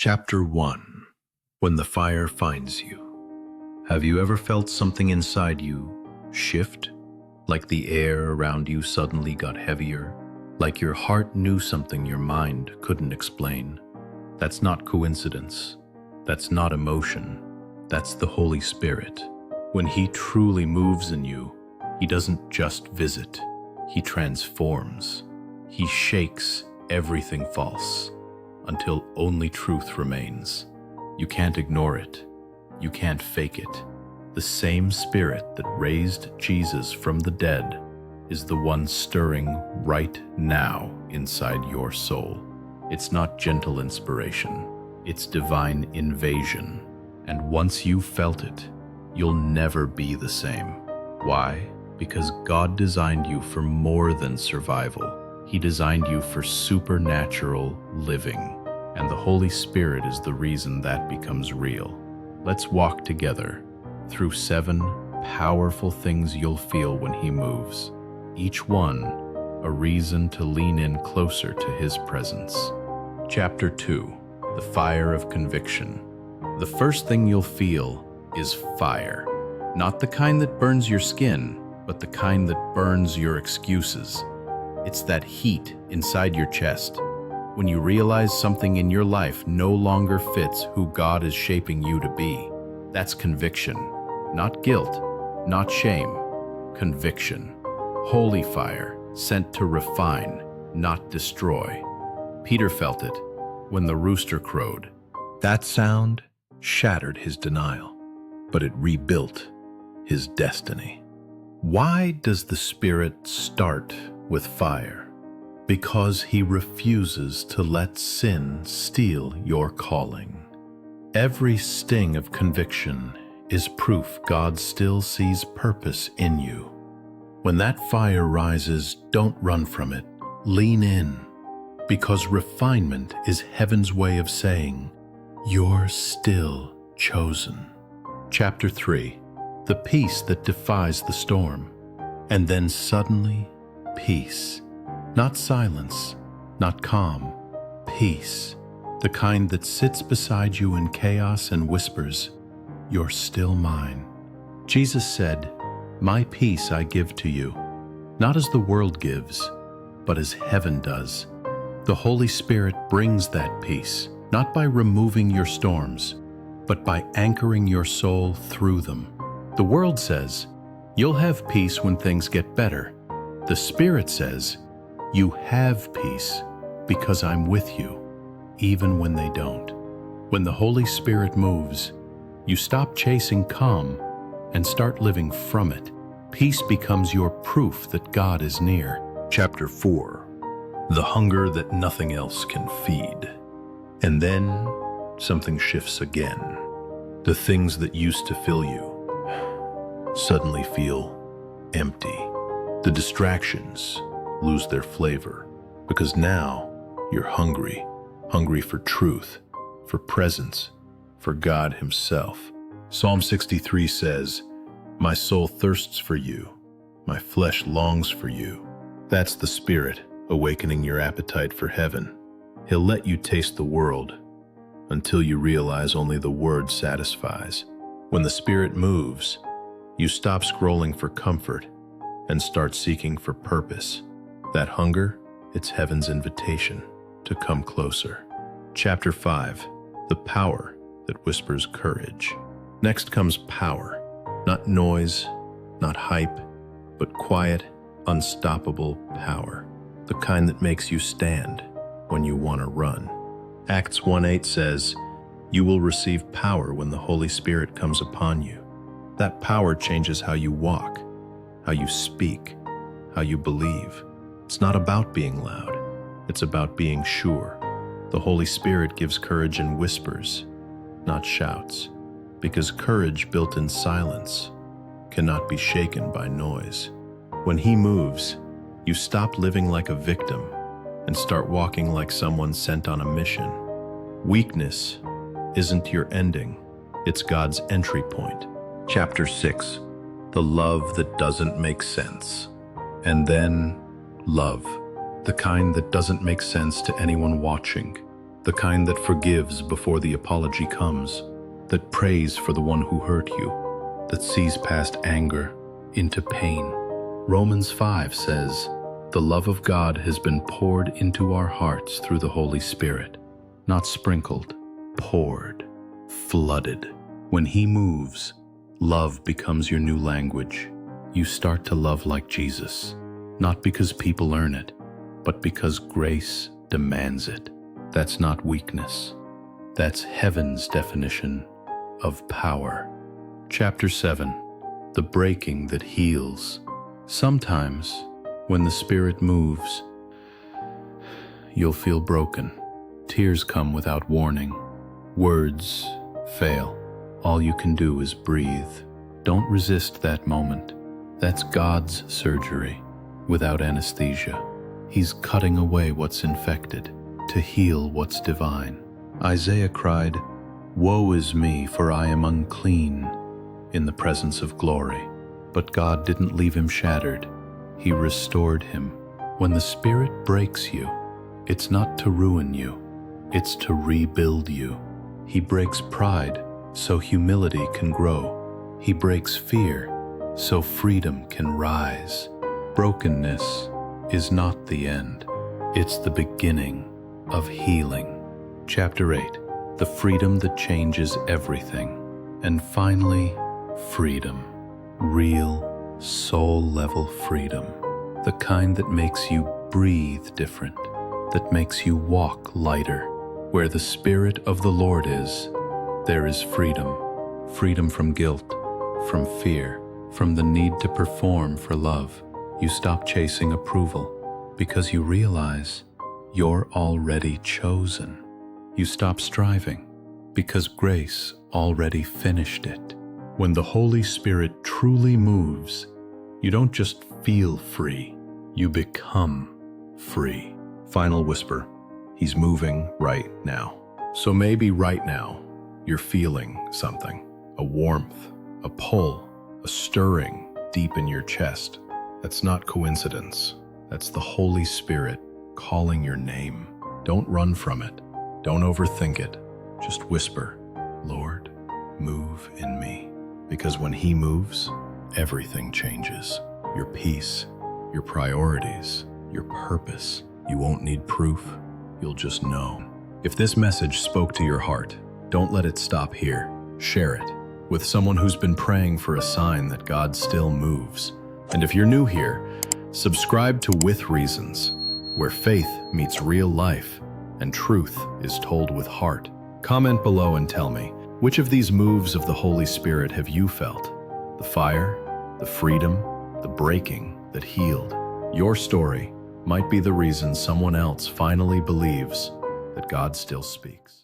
Chapter 1. When the Fire Finds You. Have you ever felt something inside you shift? Like the air around you suddenly got heavier? Like your heart knew something your mind couldn't explain? That's not coincidence. That's not emotion. That's the Holy Spirit. When He truly moves in you, He doesn't just visit. He transforms. He shakes everything false until only truth remains. You can't ignore it. You can't fake it. The same Spirit that raised Jesus from the dead is the one stirring right now inside your soul. It's not gentle inspiration. It's divine invasion. And once you've felt it, you'll never be the same. Why? Because God designed you for more than survival. He designed you for supernatural living, and the Holy Spirit is the reason that becomes real. Let's walk together through 7 powerful things you'll feel when He moves, each one a reason to lean in closer to His presence. Chapter 2. The Fire of Conviction. The first thing you'll feel is fire. Not the kind that burns your skin, but the kind that burns your excuses. It's that heat inside your chest when you realize something in your life no longer fits who God is shaping you to be. That's conviction. Not guilt, not shame. Conviction. Holy fire, sent to refine, not destroy. Peter felt it when the rooster crowed. That sound shattered his denial, but it rebuilt his destiny. Why does the Spirit start with fire? Because He refuses to let sin steal your calling. Every sting of conviction is proof God still sees purpose in you. When that fire rises, don't run from it. Lean in, because refinement is heaven's way of saying, you're still chosen. Chapter 3. The peace that defies the storm. And then suddenly, peace. Not silence, not calm. Peace. The kind that sits beside you in chaos and whispers, you're still mine. Jesus said, my peace I give to you, not as the world gives, but as heaven does. The Holy Spirit brings that peace, not by removing your storms, but by anchoring your soul through them. The world says, you'll have peace when things get better. The Spirit says, you have peace because I'm with you, even when they don't. When the Holy Spirit moves, you stop chasing calm and start living from it. Peace becomes your proof that God is near. Chapter 4. The hunger that nothing else can feed. And then something shifts again. The things that used to fill you suddenly feel empty. The distractions lose their flavor because now you're hungry for truth, for presence, for God Himself. Psalm 63 says, my soul thirsts for you, my flesh longs for you. That's the Spirit awakening your appetite for heaven. He'll let you taste the world until you realize only the Word satisfies. When the Spirit moves, you stop scrolling for comfort and start seeking for purpose. That hunger, it's heaven's invitation to come closer. Chapter 5. The power that whispers courage. Next comes power. Not noise, not hype, but quiet, unstoppable power. The kind that makes you stand when you want to run. Acts 1:8 says, you will receive power when the Holy Spirit comes upon you. That power changes how you walk, how you speak, how you believe. It's not about being loud. It's about being sure. The Holy Spirit gives courage in whispers, not shouts, because courage built in silence cannot be shaken by noise. When He moves, you stop living like a victim and start walking like someone sent on a mission. Weakness isn't your ending. It's God's entry point. Chapter 6. The love that doesn't make sense. And then love, the kind that doesn't make sense to anyone watching, The kind that forgives before the apology comes, that prays for the one who hurt you, that sees past anger into pain. Romans 5 says, "The love of God has been poured into our hearts through the Holy Spirit." Not sprinkled, poured, flooded. When He moves, love becomes your new language. You start to love like Jesus, not because people earn it, but because grace demands it. That's not weakness. That's heaven's definition of power. Chapter 7, the breaking that heals. Sometimes, when the Spirit moves, you'll feel broken. Tears come without warning. Words fail. All you can do is breathe. Don't resist that moment. That's God's surgery, without anesthesia. He's cutting away what's infected to heal what's divine. Isaiah cried, "Woe is me, for I am unclean," in the presence of glory. But God didn't leave him shattered. He restored him. When the Spirit breaks you, it's not to ruin you, it's to rebuild you. He breaks pride so humility can grow. He breaks fear so freedom can rise. Brokenness is not the end. It's the beginning of healing. Chapter 8, the freedom that changes everything. And finally, freedom. Real, soul-level freedom. The kind that makes you breathe different, that makes you walk lighter. Where the Spirit of the Lord is, there is freedom. Freedom from guilt, from fear, from the need to perform for love. You stop chasing approval because you realize you're already chosen. You stop striving because grace already finished it. When the Holy Spirit truly moves, you don't just feel free, you become free. Final whisper, He's moving right now. So maybe right now, you're feeling something, a warmth, a pull, a stirring deep in your chest. That's not coincidence. That's the Holy Spirit calling your name. Don't run from it. Don't overthink it. Just whisper, "Lord, move in me." Because when He moves, everything changes. Your peace, your priorities, your purpose. You won't need proof. You'll just know. If this message spoke to your heart, don't let it stop here. Share it with someone who's been praying for a sign that God still moves. And if you're new here, subscribe to With Reasons, where faith meets real life and truth is told with heart. Comment below and tell me, which of these moves of the Holy Spirit have you felt? The fire, the freedom, the breaking that healed. Your story might be the reason someone else finally believes that God still speaks.